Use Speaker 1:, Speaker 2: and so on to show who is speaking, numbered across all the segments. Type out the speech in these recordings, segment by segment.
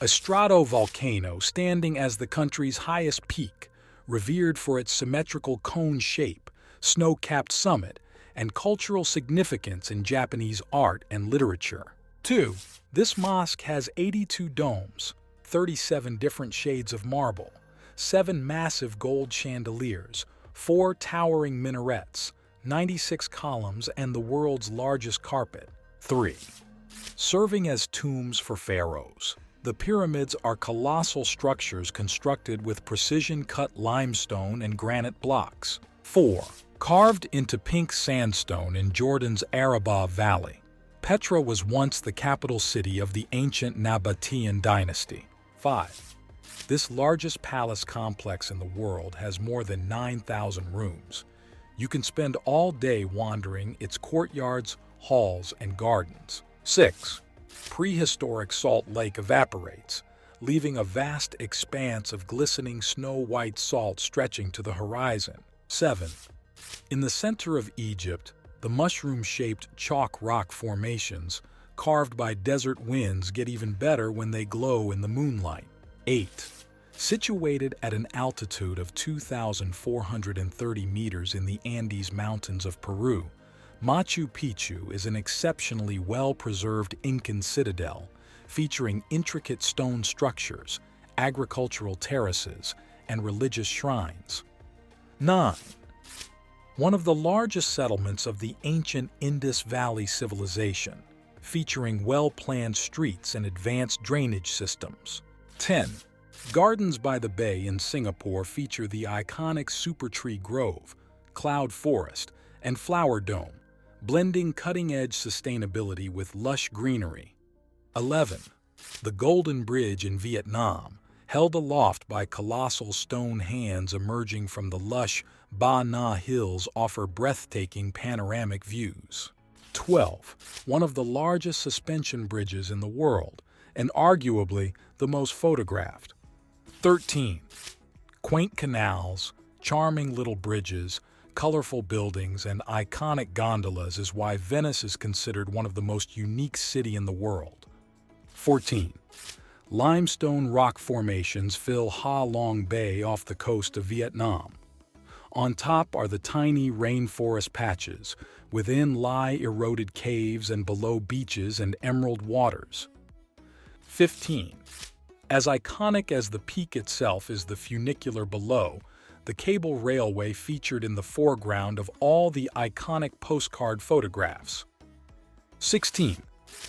Speaker 1: a stratovolcano standing as the country's highest peak, revered for its symmetrical cone shape, snow-capped summit, and cultural significance in Japanese art and literature. 2. This mosque has 82 domes, 37 different shades of marble, 7 massive gold chandeliers, 4 towering minarets, 96 columns, and the world's largest carpet. 3. Serving as tombs for pharaohs. The pyramids are colossal structures constructed with precision-cut limestone and granite blocks. 4. Carved into pink sandstone in Jordan's Arabah Valley. Petra was once the capital city of the ancient Nabatean dynasty. 5. This largest palace complex in the world has more than 9,000 rooms. You can spend all day wandering its courtyards, halls, and gardens. 6. Prehistoric Salt Lake evaporates, leaving a vast expanse of glistening snow-white salt stretching to the horizon. 7. In the center of Egypt, the mushroom-shaped chalk rock formations, carved by desert winds, get even better when they glow in the moonlight. 8. Situated at an altitude of 2,430 meters in the Andes Mountains of Peru, Machu Picchu is an exceptionally well-preserved Incan citadel, featuring intricate stone structures, agricultural terraces, and religious shrines. 9. One of the largest settlements of the ancient Indus Valley civilization, featuring well-planned streets and advanced drainage systems. 10. Gardens by the Bay in Singapore feature the iconic Supertree Grove, Cloud Forest, and Flower Dome, blending cutting-edge sustainability with lush greenery. 11. The Golden Bridge in Vietnam, held aloft by colossal stone hands emerging from the lush Ba Na Hills, offer breathtaking panoramic views. 12. One of the largest suspension bridges in the world, and arguably the most photographed. 13. Quaint canals, charming little bridges, colorful buildings, and iconic gondolas is why Venice is considered one of the most unique cities in the world. 14. Limestone rock formations fill Ha Long Bay off the coast of Vietnam. On top are the tiny rainforest patches, within lie eroded caves, and below beaches and emerald waters. 15. As iconic as the peak itself is the funicular below, the cable railway featured in the foreground of all the iconic postcard photographs. 16.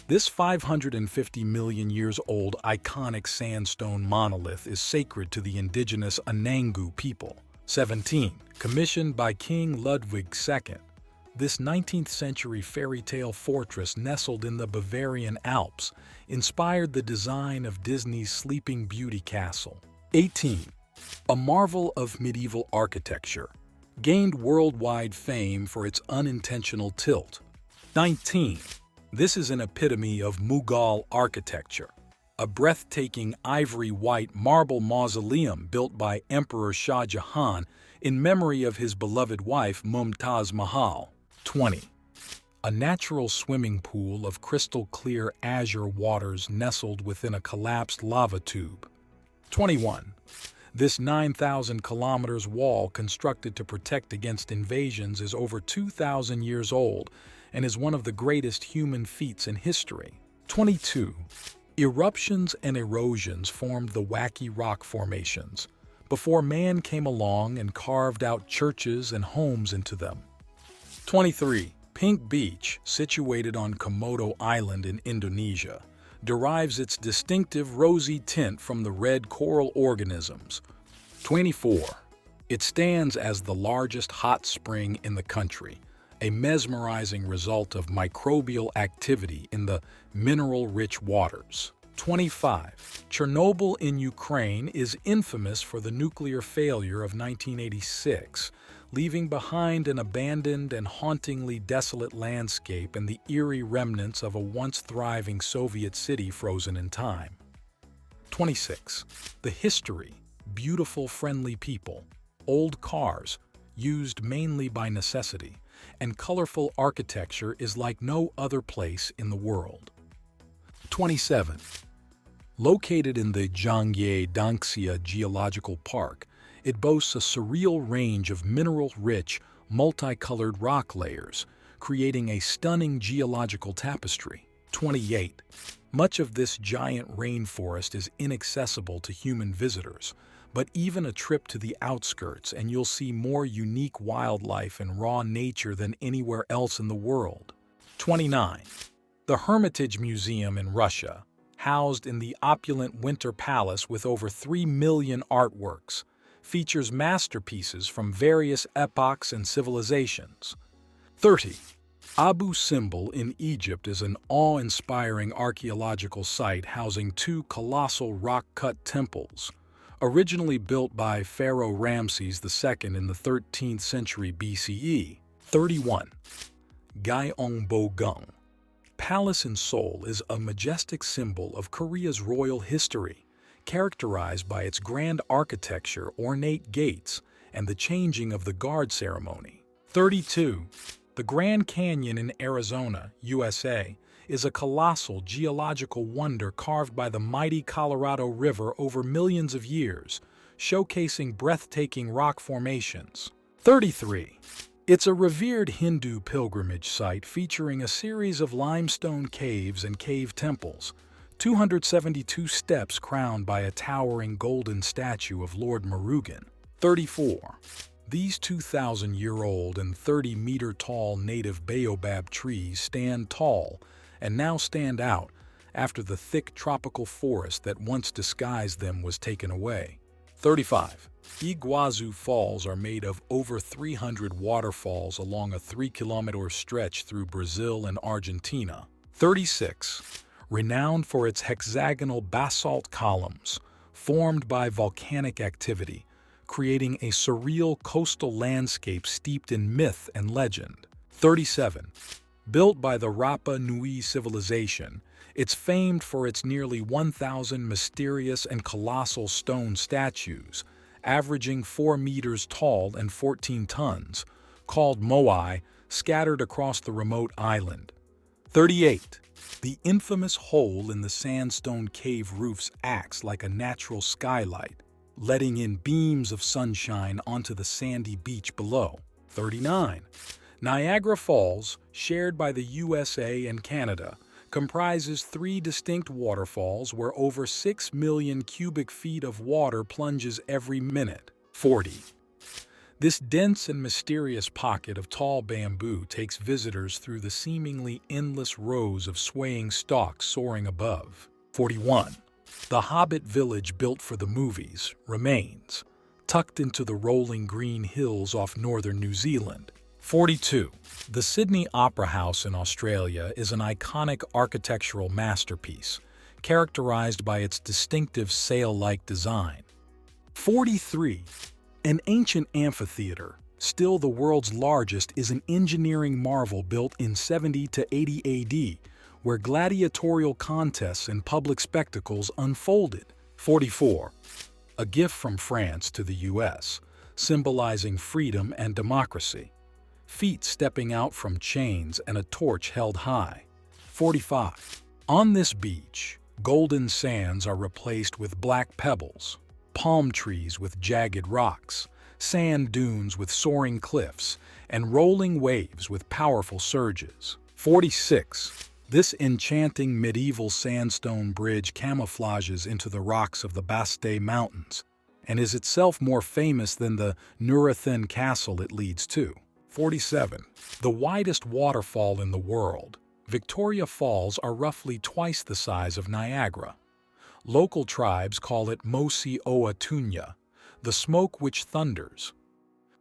Speaker 1: This 550 million years old iconic sandstone monolith is sacred to the indigenous Anangu people. 17. Commissioned by King Ludwig II, this 19th century fairy tale fortress nestled in the Bavarian Alps inspired the design of Disney's Sleeping Beauty castle. 18. A marvel of medieval architecture, gained worldwide fame for its unintentional tilt. 19. This is an epitome of Mughal architecture, a breathtaking ivory-white marble mausoleum built by Emperor Shah Jahan in memory of his beloved wife Mumtaz Mahal. 20. A natural swimming pool of crystal-clear azure waters nestled within a collapsed lava tube. 21. This 9,000 kilometers wall constructed to protect against invasions is over 2,000 years old and is one of the greatest human feats in history. 22. Eruptions and erosions formed the wacky rock formations before man came along and carved out churches and homes into them. 23. Pink Beach, situated on Komodo Island in Indonesia, derives its distinctive rosy tint from the red coral organisms. 24. It stands as the largest hot spring in the country, a mesmerizing result of microbial activity in the mineral-rich waters. 25. Chernobyl in Ukraine is infamous for the nuclear failure of 1986, leaving behind an abandoned and hauntingly desolate landscape and the eerie remnants of a once thriving Soviet city frozen in time. 26. The history, beautiful friendly people, old cars, used mainly by necessity, and colorful architecture is like no other place in the world. 27. Located in the Zhangye Danxia Geological Park, it boasts a surreal range of mineral-rich, multicolored rock layers, creating a stunning geological tapestry. 28. Much of this giant rainforest is inaccessible to human visitors, but even a trip to the outskirts and you'll see more unique wildlife and raw nature than anywhere else in the world. 29. The Hermitage Museum in Russia, housed in the opulent Winter Palace with over 3 million artworks, features masterpieces from various epochs and civilizations. 30. Abu Simbel in Egypt is an awe-inspiring archaeological site housing two colossal rock-cut temples, originally built by Pharaoh Ramses II in the 13th century BCE. 31. Gyeongbokgung Palace in Seoul is a majestic symbol of Korea's royal history, characterized by its grand architecture, ornate gates, and the changing of the guard ceremony. 32. The Grand Canyon in Arizona, USA, is a colossal geological wonder carved by the mighty Colorado River over millions of years, showcasing breathtaking rock formations. 33. It's a revered Hindu pilgrimage site featuring a series of limestone caves and cave temples, 272 steps crowned by a towering golden statue of Lord Murugan. 34. These 2,000-year-old and 30-meter-tall native baobab trees stand tall and now stand out after the thick tropical forest that once disguised them was taken away. 35. Iguazu Falls are made of over 300 waterfalls along a 3-kilometer stretch through Brazil and Argentina. 36. Renowned for its hexagonal basalt columns, formed by volcanic activity, creating a surreal coastal landscape steeped in myth and legend. 37. Built by the Rapa Nui civilization, it's famed for its nearly 1,000 mysterious and colossal stone statues, averaging 4 meters tall and 14 tons, called moai, scattered across the remote island. 38. The infamous hole in the sandstone cave roofs acts like a natural skylight, letting in beams of sunshine onto the sandy beach below. 39. Niagara Falls, shared by the USA and Canada, comprises 3 distinct waterfalls where over 6 million cubic feet of water plunges every minute. 40. This dense and mysterious pocket of tall bamboo takes visitors through the seemingly endless rows of swaying stalks soaring above. 41. The Hobbit village built for the movies remains, tucked into the rolling green hills off northern New Zealand. 42. The Sydney Opera House in Australia is an iconic architectural masterpiece, characterized by its distinctive sail-like design. 43. An ancient amphitheater, still the world's largest, is an engineering marvel built in 70 to 80 AD, where gladiatorial contests and public spectacles unfolded. 44. A gift from France to the U.S., symbolizing freedom and democracy. Feet stepping out from chains and a torch held high. 45. On this beach, golden sands are replaced with black pebbles, palm trees with jagged rocks, sand dunes with soaring cliffs, and rolling waves with powerful surges. 46. This enchanting medieval sandstone bridge camouflages into the rocks of the Baste Mountains and is itself more famous than the Nurathen castle it leads to. 47. The widest waterfall in the world, Victoria Falls, are roughly twice the size of Niagara. Local tribes call it Mosi Oa Tunya, the smoke which thunders.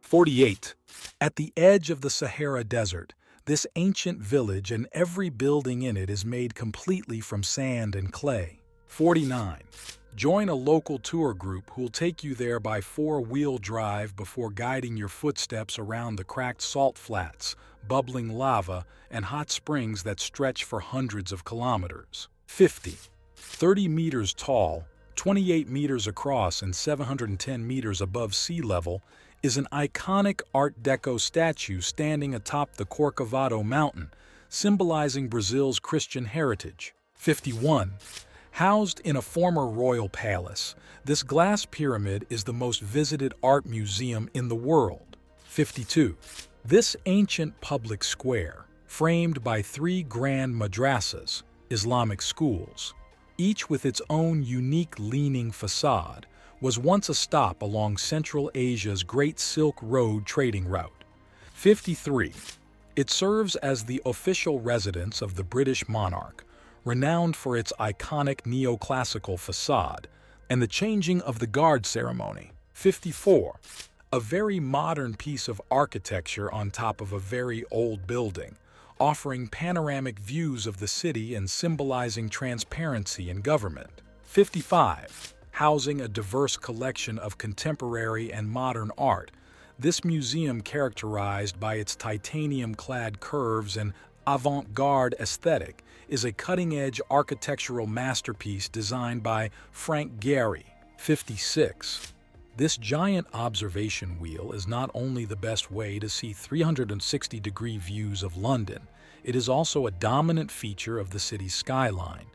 Speaker 1: 48. At the edge of the Sahara Desert, this ancient village and every building in it is made completely from sand and clay. 49. Join a local tour group who'll take you there by 4-wheel drive before guiding your footsteps around the cracked salt flats, bubbling lava, and hot springs that stretch for hundreds of kilometers. 50. 30 meters tall, 28 meters across, and 710 meters above sea level, is an iconic Art Deco statue standing atop the Corcovado Mountain, symbolizing Brazil's Christian heritage. 51. Housed in a former royal palace, this glass pyramid is the most visited art museum in the world. 52. This ancient public square, framed by three grand madrasas, Islamic schools, each with its own unique leaning facade, was once a stop along Central Asia's Great Silk Road trading route. 53. It serves as the official residence of the British monarch, renowned for its iconic neoclassical facade and the changing of the guard ceremony. 54. A very modern piece of architecture on top of a very old building, offering panoramic views of the city and symbolizing transparency in government. 55. Housing a diverse collection of contemporary and modern art, this museum, characterized by its titanium-clad curves and avant-garde aesthetic, is a cutting-edge architectural masterpiece designed by Frank Gehry. 56. This giant observation wheel is not only the best way to see 360-degree views of London, it is also a dominant feature of the city's skyline.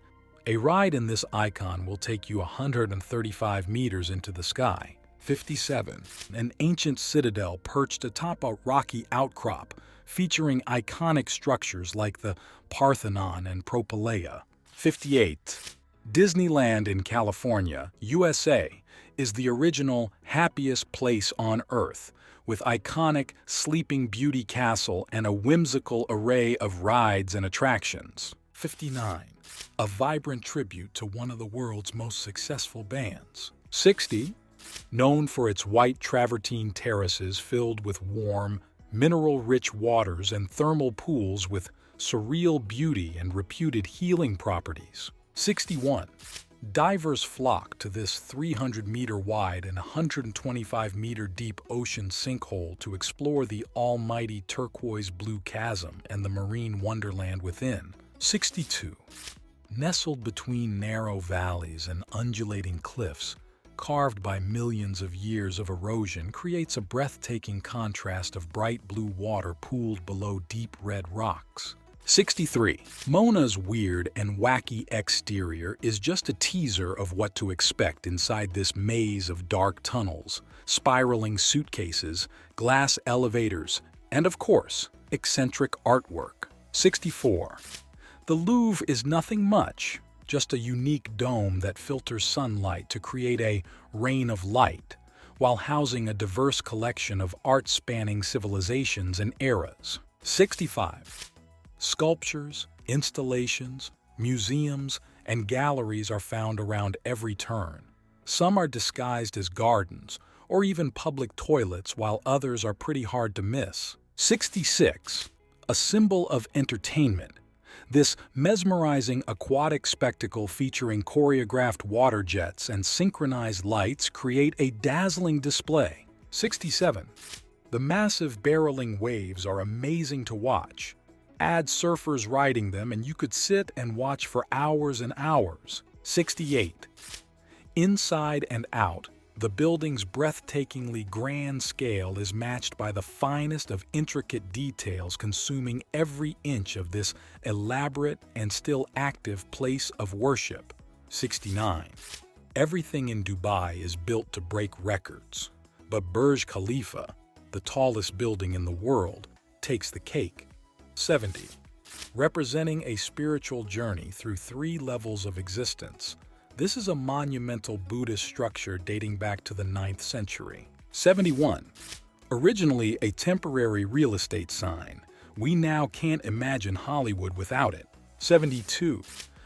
Speaker 1: A ride in this icon will take you 135 meters into the sky. 57. An ancient citadel perched atop a rocky outcrop, featuring iconic structures like the Parthenon and Propylaea. 58. Disneyland in California, USA, is the original happiest place on Earth, with iconic Sleeping Beauty Castle and a whimsical array of rides and attractions. 59. A vibrant tribute to one of the world's most successful bands. 60. Known for its white travertine terraces filled with warm, mineral-rich waters and thermal pools with surreal beauty and reputed healing properties. 61. Divers flock to this 300-meter wide and 125-meter deep ocean sinkhole to explore the almighty turquoise blue chasm and the marine wonderland within. 62. Nestled between narrow valleys and undulating cliffs, carved by millions of years of erosion, creates a breathtaking contrast of bright blue water pooled below deep red rocks. 63. Mona's weird and wacky exterior is just a teaser of what to expect inside this maze of dark tunnels, spiraling suitcases, glass elevators, and of course, eccentric artwork. 64. The Louvre is nothing much, just a unique dome that filters sunlight to create a rain of light, while housing a diverse collection of art spanning civilizations and eras. 65. Sculptures, installations, museums, and galleries are found around every turn. Some are disguised as gardens or even public toilets, while others are pretty hard to miss. 66. A symbol of entertainment. This mesmerizing aquatic spectacle featuring choreographed water jets and synchronized lights create a dazzling display. 67. The massive barreling waves are amazing to watch. Add surfers riding them and you could sit and watch for hours and hours. 68. Inside and out, the building's breathtakingly grand scale is matched by the finest of intricate details, consuming every inch of this elaborate and still active place of worship. 69. Everything in Dubai is built to break records, but Burj Khalifa, the tallest building in the world, takes the cake. 70. Representing a spiritual journey through 3 levels of existence, this is a monumental Buddhist structure dating back to the 9th century. 71. Originally a temporary real estate sign, we now can't imagine Hollywood without it. 72.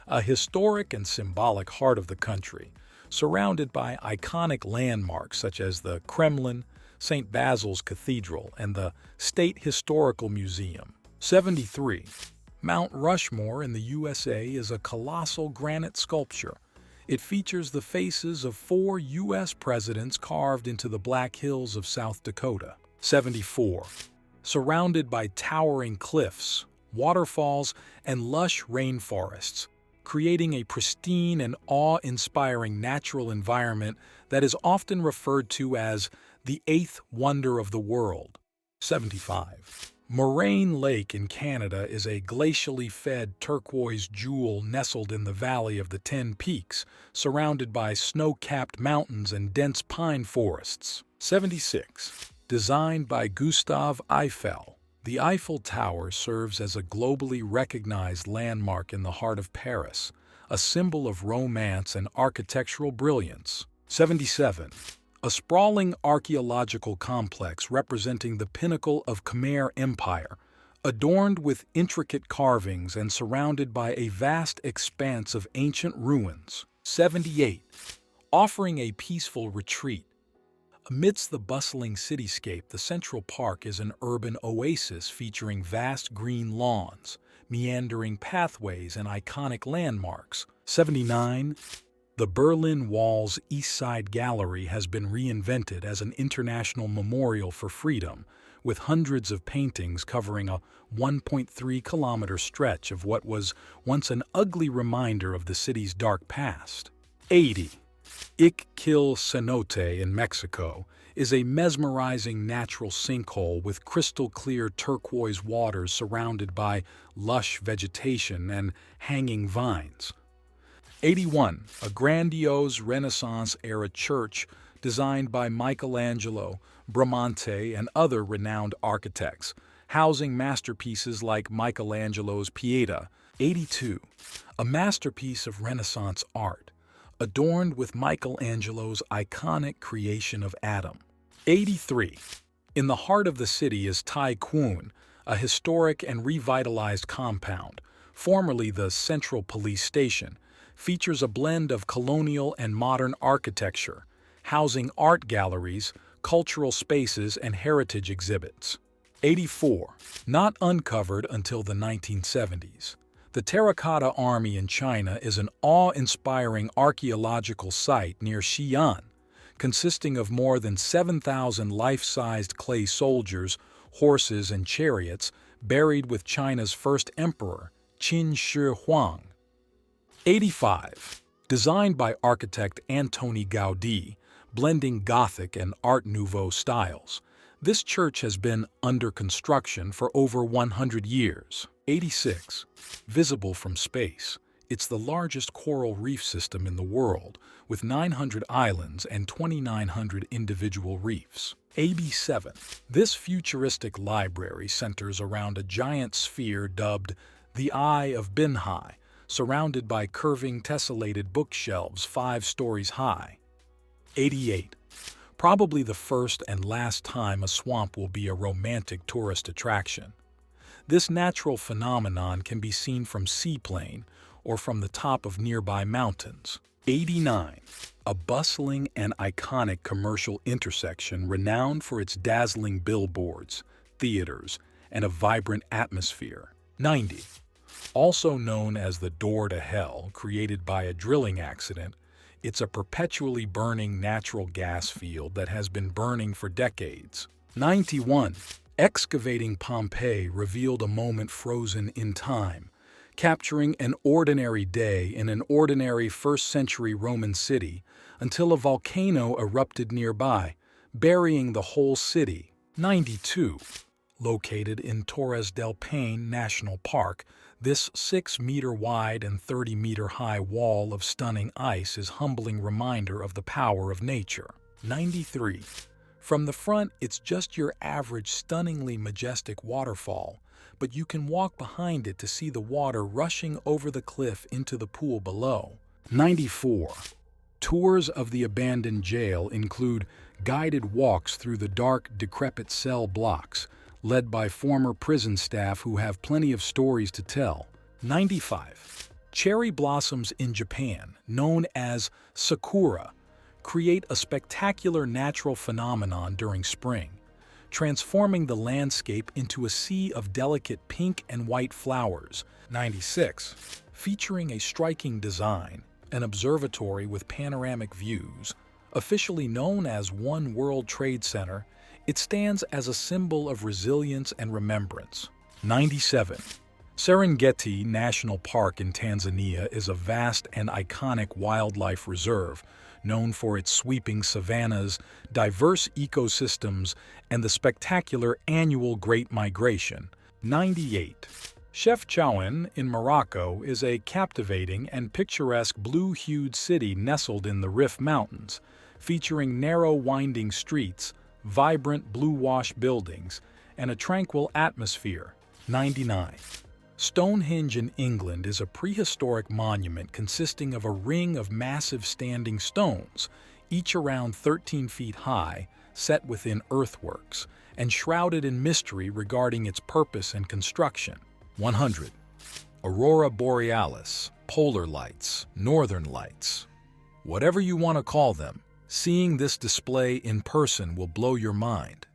Speaker 1: A historic and symbolic heart of the country, surrounded by iconic landmarks such as the Kremlin, St. Basil's Cathedral, and the State Historical Museum. 73. Mount Rushmore in the USA is a colossal granite sculpture. It features the faces of 4 U.S. presidents carved into the Black Hills of South Dakota. 74. Surrounded by towering cliffs, waterfalls, and lush rainforests, creating a pristine and awe-inspiring natural environment that is often referred to as the 8th wonder of the world. 75. Moraine Lake in Canada is a glacially fed turquoise jewel nestled in the valley of the Ten Peaks, surrounded by snow-capped mountains and dense pine forests. 76. Designed by Gustave Eiffel, the Eiffel Tower serves as a globally recognized landmark in the heart of Paris, a symbol of romance and architectural brilliance. 77. A sprawling archaeological complex representing the pinnacle of Khmer Empire, adorned with intricate carvings and surrounded by a vast expanse of ancient ruins. 78. Offering a peaceful retreat. Amidst the bustling cityscape, the Central Park is an urban oasis featuring vast green lawns, meandering pathways, and iconic landmarks. 79. The Berlin Wall's East Side Gallery has been reinvented as an international memorial for freedom, with hundreds of paintings covering a 1.3-kilometer stretch of what was once an ugly reminder of the city's dark past. 80. Ixquil Cenote in Mexico is a mesmerizing natural sinkhole with crystal-clear turquoise waters surrounded by lush vegetation and hanging vines. 81. A grandiose Renaissance-era church designed by Michelangelo, Bramante, and other renowned architects, housing masterpieces like Michelangelo's Pieta. 82. A masterpiece of Renaissance art, adorned with Michelangelo's iconic creation of Adam. 83. In the heart of the city is Tai Kwun, a historic and revitalized compound, formerly the Central Police Station, features a blend of colonial and modern architecture, housing art galleries, cultural spaces, and heritage exhibits. 84. Not uncovered until the 1970s, the Terracotta Army in China is an awe-inspiring archaeological site near Xi'an, consisting of more than 7,000 life-sized clay soldiers, horses, and chariots buried with China's first emperor, Qin Shi Huang. 85. Designed by architect Antoni Gaudí, blending Gothic and Art Nouveau styles, this church has been under construction for over 100 years. 86. Visible from space, it's the largest coral reef system in the world, with 900 islands and 2,900 individual reefs. 87. This futuristic library centers around a giant sphere dubbed the Eye of Binhai, surrounded by curving tessellated bookshelves 5 stories high. 88. Probably the first and last time a swamp will be a romantic tourist attraction. This natural phenomenon can be seen from seaplane or from the top of nearby mountains. 89. A bustling and iconic commercial intersection renowned for its dazzling billboards, theaters, and a vibrant atmosphere. 90. Also known as the Door to Hell, created by a drilling accident, it's a perpetually burning natural gas field that has been burning for decades. 91. Excavating Pompeii revealed a moment frozen in time, capturing an ordinary day in an ordinary first-century Roman city until a volcano erupted nearby, burying the whole city. 92. Located in Torres del Paine National Park, this 6-meter-wide and 30-meter-high wall of stunning ice is a humbling reminder of the power of nature. 93. From the front, it's just your average stunningly majestic waterfall, but you can walk behind it to see the water rushing over the cliff into the pool below. 94. Tours of the abandoned jail include guided walks through the dark, decrepit cell blocks, led by former prison staff who have plenty of stories to tell. 95. Cherry blossoms in Japan, known as sakura, create a spectacular natural phenomenon during spring, transforming the landscape into a sea of delicate pink and white flowers. 96. Featuring a striking design, an observatory with panoramic views, officially known as One World Trade Center, it stands as a symbol of resilience and remembrance. 97. Serengeti National Park in Tanzania is a vast and iconic wildlife reserve, known for its sweeping savannas, diverse ecosystems, and the spectacular annual Great Migration. 98. Chefchaouen in Morocco is a captivating and picturesque blue-hued city nestled in the Rif Mountains, featuring narrow winding streets, vibrant blue-wash buildings, and a tranquil atmosphere. 99. Stonehenge in England is a prehistoric monument consisting of a ring of massive standing stones, each around 13 feet high, set within earthworks, and shrouded in mystery regarding its purpose and construction. 100. Aurora Borealis, polar lights, northern lights. Whatever you want to call them, seeing this display in person will blow your mind.